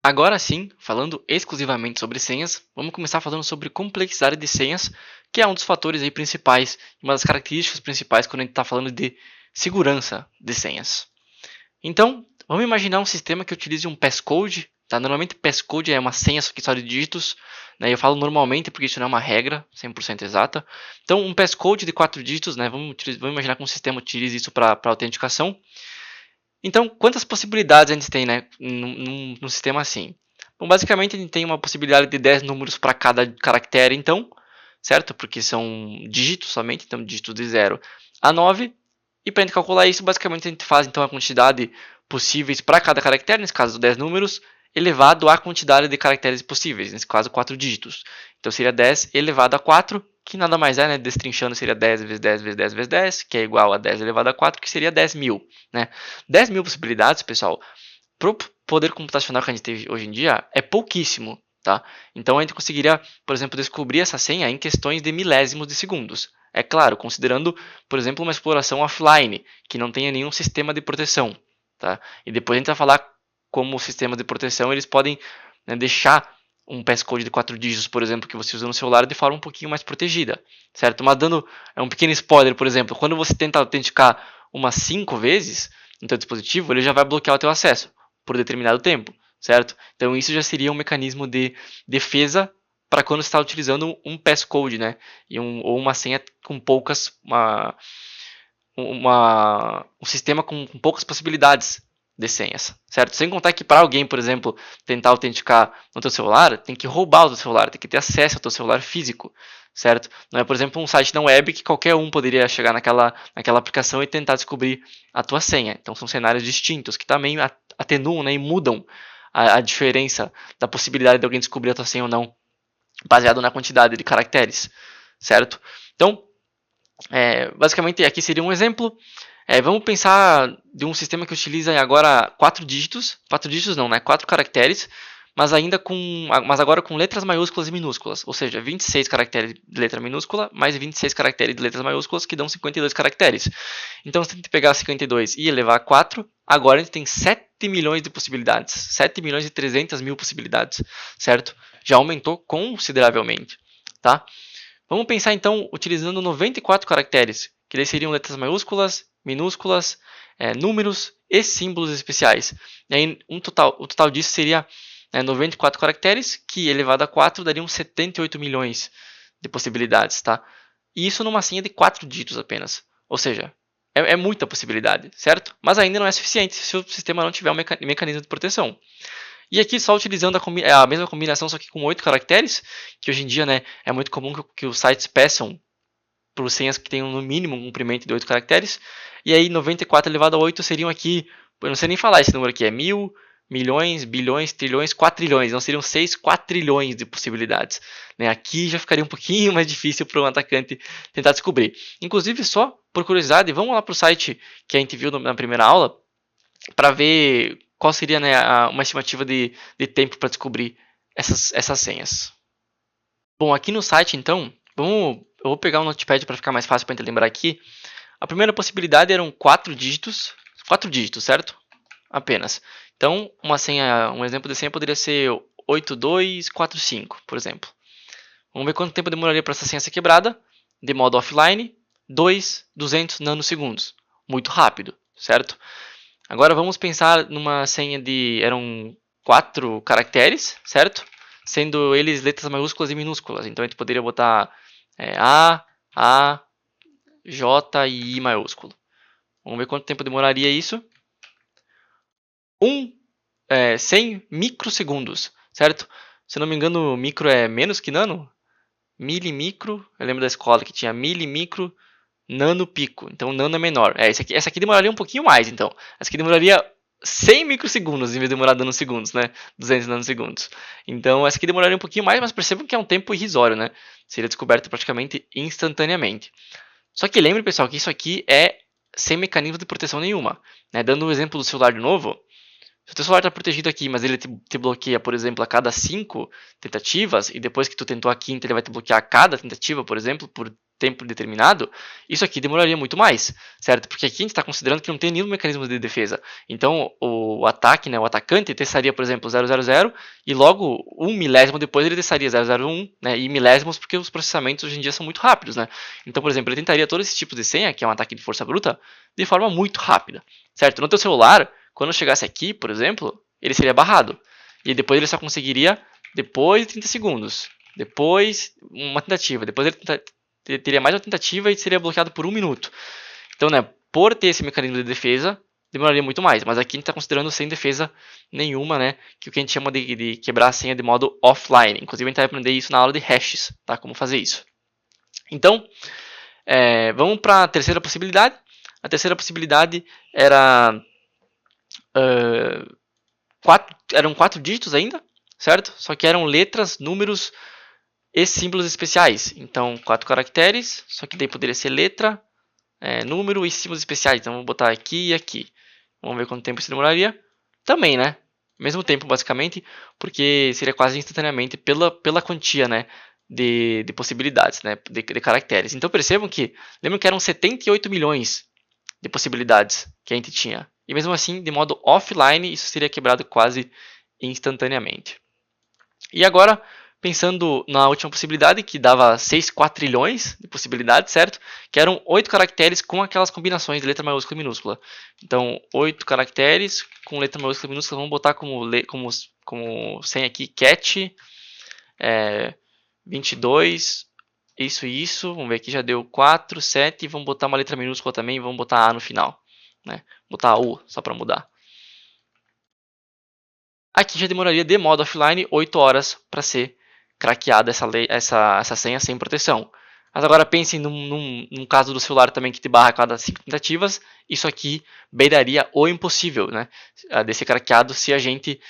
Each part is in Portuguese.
Agora sim, falando exclusivamente sobre senhas, vamos começar falando sobre complexidade de senhas, que é um dos fatores aí principais, uma das características principais quando a gente está falando de segurança de senhas. Então, vamos imaginar um sistema que utilize um passcode. Tá? Normalmente, passcode é uma senha que só de dígitos. Né? Eu falo normalmente porque isso não é uma regra 100% exata. Então, um passcode de 4 dígitos, né? vamos imaginar que um sistema utilize isso para autenticação. Então, quantas possibilidades a gente tem, né, num sistema assim? Bom, basicamente, a gente tem uma possibilidade de 10 números para cada caractere, então, certo? Porque são dígitos somente, então dígitos de 0 a 9. E para a gente calcular isso, basicamente a gente faz então a quantidade possíveis para cada caractere, nesse caso 10 números, elevado à quantidade de caracteres possíveis, nesse caso 4 dígitos. Então seria 10 elevado a 4, que nada mais é, né, destrinchando seria 10 vezes 10 vezes 10 vezes 10, que é igual a 10 elevado a 4, que seria 10 mil. Né? 10 mil possibilidades, pessoal, para o poder computacional que a gente tem hoje em dia, é pouquíssimo. Tá? Então a gente conseguiria, por exemplo, descobrir essa senha em questões de milésimos de segundos. É claro, considerando, por exemplo, uma exploração offline, que não tenha nenhum sistema de proteção. Tá? E depois a gente vai falar como sistemas de proteção eles podem, né, deixar um passcode de 4 dígitos, por exemplo, que você usa no celular de forma um pouquinho mais protegida. Certo? Mas dando um pequeno spoiler, por exemplo, quando você tenta autenticar umas 5 vezes no seu dispositivo, ele já vai bloquear o teu acesso por determinado tempo. Certo? Então isso já seria um mecanismo de defesa para quando você está utilizando um passcode, né? Ou uma senha com poucas, um sistema com poucas possibilidades de senhas, certo? Sem contar que para alguém, por exemplo, tentar autenticar no teu celular, tem que roubar o teu celular, tem que ter acesso ao teu celular físico, certo? Não é, por exemplo, um site na web que qualquer um poderia chegar naquela aplicação e tentar descobrir a tua senha. Então são cenários distintos que também atenuam, né, e mudam a diferença da possibilidade de alguém descobrir a tua senha ou não, baseado na quantidade de caracteres, certo? Então, basicamente aqui seria um exemplo. Vamos pensar de um sistema que utiliza agora 4 dígitos, 4 dígitos não, né? 4 caracteres, mas agora com letras maiúsculas e minúsculas, ou seja, 26 caracteres de letra minúscula mais 26 caracteres de letras maiúsculas que dão 52 caracteres. Então, se a gente pegar 52 e elevar a 4, agora a gente tem 7 milhões de possibilidades, 7 milhões e 300 mil possibilidades, certo? Já aumentou consideravelmente, tá? Vamos pensar então utilizando 94 caracteres, que daí seriam letras maiúsculas, minúsculas, números e símbolos especiais. E aí, o total disso seria 94 caracteres, que elevado a 4 dariam 78 milhões de possibilidades. Tá? E isso numa senha de 4 dígitos apenas. Ou seja, é muita possibilidade, certo? Mas ainda não é suficiente se o sistema não tiver um mecanismo de proteção. E aqui só utilizando a mesma combinação, só que com 8 caracteres, que hoje em dia, né, é muito comum que os sites peçam por senhas que tenham no mínimo um comprimento de 8 caracteres. E aí 94 elevado a 8 seriam aqui, eu não sei nem falar esse número aqui, é mil, milhões, bilhões, trilhões, quatrilhões. Não seriam 6 quatrilhões de possibilidades. Né? Aqui já ficaria um pouquinho mais difícil para um atacante tentar descobrir. Inclusive, só por curiosidade, vamos lá para o site que a gente viu na primeira aula, para ver qual seria, né, uma estimativa de tempo para descobrir essas senhas. Bom, aqui no site, então, eu vou pegar um notepad para ficar mais fácil para gente lembrar aqui. A primeira possibilidade eram 4 dígitos, certo? Apenas. Então, um exemplo de senha poderia ser 8245, por exemplo. Vamos ver quanto tempo demoraria para essa senha ser quebrada, de modo offline, 200 nanosegundos. Muito rápido, certo? Agora vamos pensar numa senha eram 4 caracteres, certo? Sendo eles letras maiúsculas e minúsculas. Então a gente poderia botar A, J e I maiúsculo. Vamos ver quanto tempo demoraria isso. 100 microsegundos, certo? Se não me engano, micro é menos que nano. Milimicro, eu lembro da escola que tinha milimicro, nano pico. Então nano é menor. Essa aqui demoraria um pouquinho mais, então. Essa aqui demoraria 100 microsegundos em vez de demorar nanosegundos, né? 200 nanosegundos. Então essa aqui demoraria um pouquinho mais, mas percebam que é um tempo irrisório, né? Seria descoberto praticamente instantaneamente. Só que lembre, pessoal, que isso aqui é sem mecanismo de proteção nenhuma. Né? Dando um exemplo do celular de novo, se o teu celular está protegido aqui, mas ele te bloqueia, por exemplo, a cada 5 tentativas, e depois que tu tentou a quinta, ele vai te bloquear a cada tentativa, por exemplo, por tempo determinado, isso aqui demoraria muito mais, certo? Porque aqui a gente está considerando que não tem nenhum mecanismo de defesa. Então, o ataque, né, o atacante testaria, por exemplo, 000 e logo 1 milésimo depois ele testaria 001, né, e milésimos porque os processamentos hoje em dia são muito rápidos, né? Então, por exemplo, ele tentaria todo esse tipo de senha, que é um ataque de força bruta, de forma muito rápida, certo? No teu celular, quando chegasse aqui, por exemplo, ele seria barrado. E depois ele só conseguiria depois de 30 segundos. Depois uma tentativa. Depois ele teria mais uma tentativa e seria bloqueado por 1 minuto. Então, né, por ter esse mecanismo de defesa, demoraria muito mais. Mas aqui a gente está considerando sem defesa nenhuma, né? Que é o que a gente chama de quebrar a senha de modo offline. Inclusive a gente vai aprender isso na aula de hashes, tá? Como fazer isso. Então, vamos para a terceira possibilidade. A terceira possibilidade era... eram 4 dígitos ainda, certo? Só que eram letras, números e símbolos especiais. Então, 4 caracteres, só que daí poderia ser letra, número e símbolos especiais. Então, vou botar aqui e aqui. Vamos ver quanto tempo isso demoraria. Também, né? Mesmo tempo, basicamente, porque seria quase instantaneamente pela quantia, né? De possibilidades, né? De caracteres. Então, percebam que, lembram que eram 78 milhões de possibilidades que a gente tinha. E mesmo assim, de modo offline, isso seria quebrado quase instantaneamente. E agora, pensando na última possibilidade, que dava 6 quatrilhões de possibilidades, certo? Que eram 8 caracteres com aquelas combinações de letra maiúscula e minúscula. Então, 8 caracteres com letra maiúscula e minúscula, vamos botar como senha aqui, cat, 22, isso e isso. Vamos ver aqui, já deu 4, 7, vamos botar uma letra minúscula também, vamos botar A no final. Né? Botar U, só para mudar. Aqui já demoraria de modo offline 8 horas para ser craqueada essa senha sem proteção. Mas agora pensem num caso do celular também que te barra a cada 5 tentativas, isso aqui beiraria o impossível, né, de ser craqueado se a gente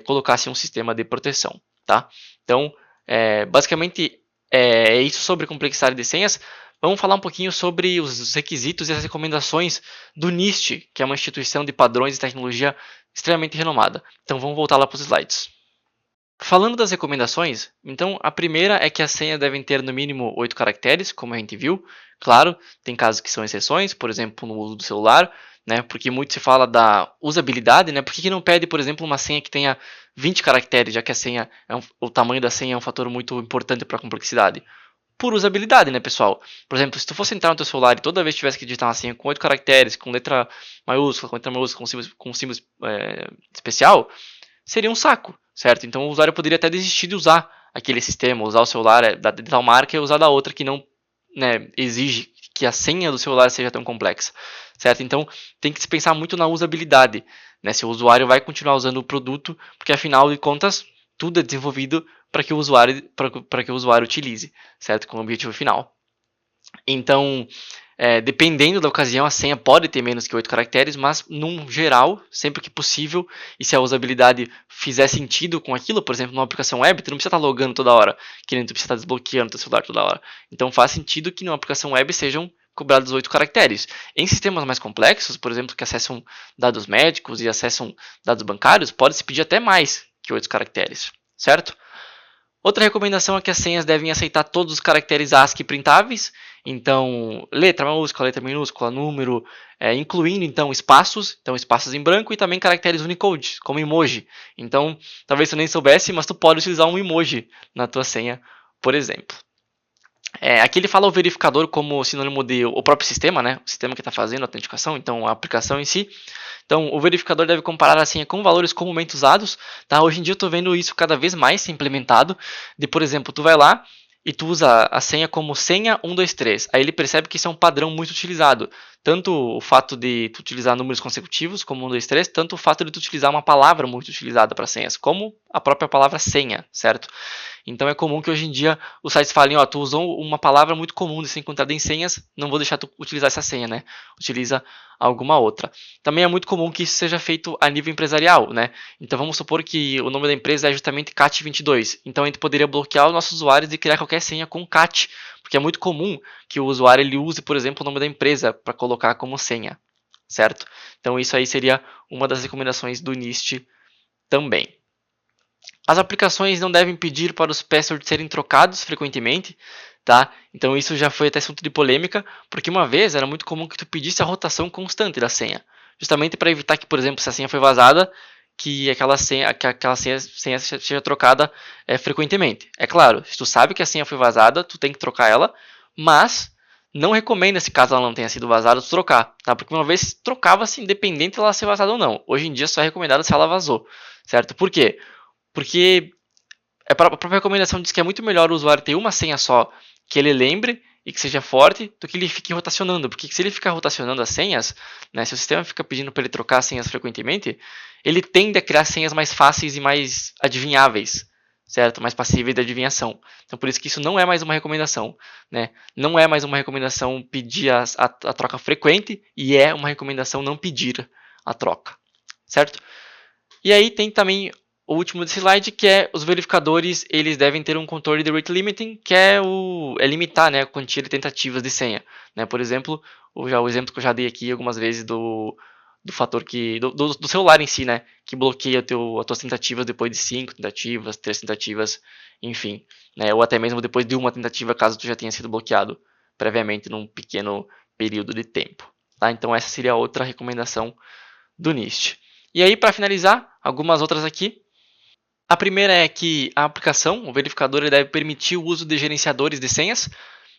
colocasse um sistema de proteção. Tá? Então, basicamente é isso sobre complexidade de senhas. Vamos falar um pouquinho sobre os requisitos e as recomendações do NIST, que é uma instituição de padrões de tecnologia extremamente renomada. Então vamos voltar lá para os slides. Falando das recomendações, então a primeira é que as senhas devem ter no mínimo 8 caracteres, como a gente viu. Claro, tem casos que são exceções, por exemplo, no uso do celular, né? Porque muito se fala da usabilidade, né? Por que não pede, por exemplo, uma senha que tenha 20 caracteres, já que a senha o tamanho da senha é um fator muito importante para a complexidade? Por usabilidade, né, pessoal? Por exemplo, se tu fosse entrar no teu celular e toda vez tivesse que digitar uma senha com 8 caracteres, com letra maiúscula, com letra maiúscula, com símbolo especial, seria um saco, certo? Então o usuário poderia até desistir de usar aquele sistema, usar o celular de tal marca e usar da outra que não, né, exige que a senha do celular seja tão complexa, certo? Então tem que se pensar muito na usabilidade, né? Se o usuário vai continuar usando o produto, porque afinal de contas tudo é desenvolvido para que o usuário utilize, certo? Com o objetivo final. Então, dependendo da ocasião, a senha pode ter menos que 8 caracteres, mas num geral, sempre que possível, e se a usabilidade fizer sentido com aquilo, por exemplo, numa aplicação web, tu não precisa estar logando toda hora, que nem tu precisa estar desbloqueando teu celular toda hora. Então faz sentido que numa aplicação web sejam cobrados 8 caracteres. Em sistemas mais complexos, por exemplo, que acessam dados médicos e acessam dados bancários, pode se pedir até mais que 8 caracteres, certo? Outra recomendação é que as senhas devem aceitar todos os caracteres ASCII printáveis, então letra maiúscula, letra minúscula, número, incluindo então espaços em branco e também caracteres Unicode, como emoji. Então, talvez tu nem soubesse, mas tu pode utilizar um emoji na tua senha, por exemplo. Aqui ele fala o verificador como sinônimo de o próprio sistema, né? O sistema que está fazendo a autenticação, então a aplicação em si. Então, o verificador deve comparar a senha com valores comumente usados. Tá? Hoje em dia eu estou vendo isso cada vez mais ser implementado. De, por exemplo, tu vai lá e tu usa a senha como senha 123. Aí ele percebe que isso é um padrão muito utilizado. Tanto o fato de tu utilizar números consecutivos, como 1, 2, 3, tanto o fato de tu utilizar uma palavra muito utilizada para senhas, como a própria palavra senha, certo? Então é comum que hoje em dia os sites falem, ó, tu usou uma palavra muito comum de ser encontrada em senhas, não vou deixar tu utilizar essa senha, né? Utiliza alguma outra. Também é muito comum que isso seja feito a nível empresarial, né? Então vamos supor que o nome da empresa é justamente CAT22. Então a gente poderia bloquear os nossos usuários de criar qualquer senha com CAT, porque é muito comum que o usuário ele use, por exemplo, o nome da empresa para colocar como senha, certo? Então isso aí seria uma das recomendações do NIST também. As aplicações não devem pedir para os passwords serem trocados frequentemente, tá? Então isso já foi até assunto de polêmica, porque uma vez era muito comum que tu pedisse a rotação constante da senha, justamente para evitar que, por exemplo, se a senha foi vazada, que aquela senha seja trocada frequentemente. É claro, se tu sabe que a senha foi vazada, tu tem que trocar ela, mas não recomenda, se caso ela não tenha sido vazada, tu trocar, tá? Porque uma vez trocava-se independente dela ser vazada ou não. Hoje em dia só é recomendado se ela vazou, certo? Por quê? Porque a própria recomendação diz que é muito melhor o usuário ter uma senha só que ele lembre e que seja forte do que ele fique rotacionando. Porque se ele ficar rotacionando as senhas, né, se o sistema fica pedindo para ele trocar senhas frequentemente, ele tende a criar senhas mais fáceis e mais adivinháveis, certo? Mais passíveis de adivinhação. Então por isso que isso não é mais uma recomendação, né? Não é mais uma recomendação pedir a troca frequente e é uma recomendação não pedir a troca, certo? E aí tem também o último desse slide, que é os verificadores, eles devem ter um controle de rate limiting, que é limitar, né, a quantia de tentativas de senha, né? Por exemplo, o exemplo que eu já dei aqui algumas vezes do fator do celular em si, né, que bloqueia as tuas tentativas depois de 5 tentativas, 3 tentativas, enfim, né, ou até mesmo depois de uma tentativa, caso tu já tenha sido bloqueado previamente num pequeno período de tempo, tá? Então essa seria a outra recomendação do NIST. E aí, para finalizar, algumas outras aqui. A primeira é que a aplicação, o verificador, ele deve permitir o uso de gerenciadores de senhas,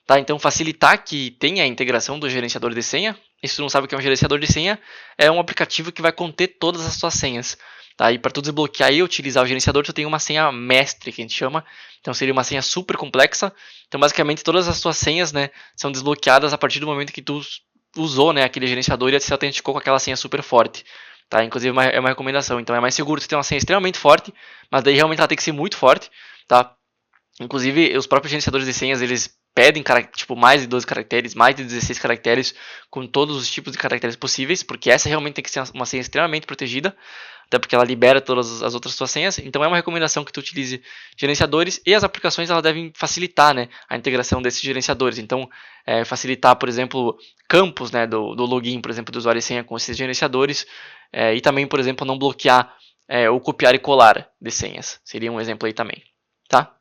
tá? Então facilitar que tenha a integração do gerenciador de senha. E se tu não sabe o que é um gerenciador de senha, é um aplicativo que vai conter todas as suas senhas. Tá? E para tu desbloquear e utilizar o gerenciador, tu tem uma senha mestre, que a gente chama. Então seria uma senha super complexa. Então basicamente todas as tuas senhas, né, são desbloqueadas a partir do momento que tu usou, né, aquele gerenciador e se autenticou com aquela senha super forte. Tá? Inclusive é uma recomendação. Então é mais seguro tu ter uma senha extremamente forte, mas daí realmente ela tem que ser muito forte, tá? Inclusive, os próprios gerenciadores de senhas, eles pedem tipo, mais de 12 caracteres, mais de 16 caracteres, com todos os tipos de caracteres possíveis, porque essa realmente tem que ser uma senha extremamente protegida, até porque ela libera todas as outras suas senhas. Então é uma recomendação que tu utilize gerenciadores, e as aplicações elas devem facilitar, né, a integração desses gerenciadores. Então, facilitar, por exemplo, campos, né, do login, por exemplo, do usuário e senha com esses gerenciadores, e também, por exemplo, não bloquear ou copiar e colar de senhas. Seria um exemplo aí também, tá?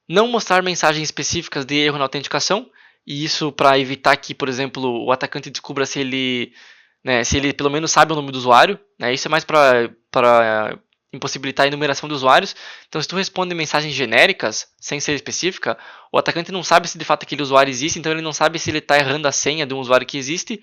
Não mostrar mensagens específicas de erro na autenticação, e isso para evitar que, por exemplo, o atacante descubra se ele, né, se ele pelo menos sabe o nome do usuário, né, isso é mais para impossibilitar a enumeração de usuários. Então, se tu responde mensagens genéricas, sem ser específica, o atacante não sabe se de fato aquele usuário existe, então ele não sabe se ele está errando a senha de um usuário que existe,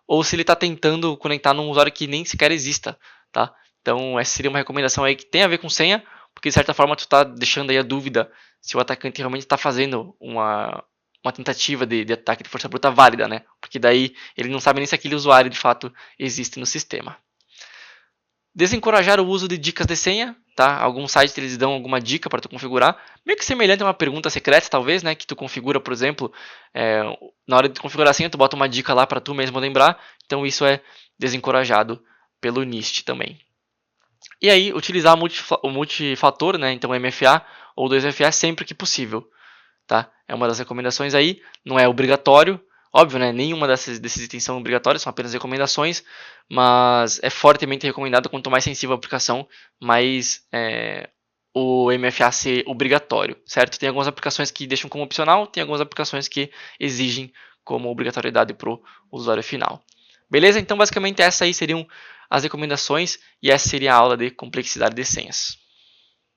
ou se ele está tentando conectar num usuário que nem sequer exista, tá? Então, essa seria uma recomendação aí que tem a ver com senha, porque de certa forma tu está deixando aí a dúvida se o atacante realmente está fazendo uma tentativa de ataque de força bruta válida, né? Porque daí ele não sabe nem se aquele usuário de fato existe no sistema. Desencorajar o uso de dicas de senha, tá? Alguns sites eles dão alguma dica para tu configurar, meio que semelhante a uma pergunta secreta, talvez, né? Que tu configura, por exemplo, na hora de configurar a senha, tu bota uma dica lá para tu mesmo lembrar. Então isso é desencorajado pelo NIST também. E aí, utilizar o multifator, né? Então MFA ou 2FA sempre que possível, tá? É uma das recomendações aí, não é obrigatório, óbvio, né? Nenhuma desses itens são obrigatórios, são apenas recomendações, mas é fortemente recomendado. Quanto mais sensível a aplicação, mais o MFA ser obrigatório, certo? Tem algumas aplicações que deixam como opcional, tem algumas aplicações que exigem como obrigatoriedade para o usuário final. Beleza? Então, basicamente, essas aí seriam as recomendações e essa seria a aula de complexidade de senhas.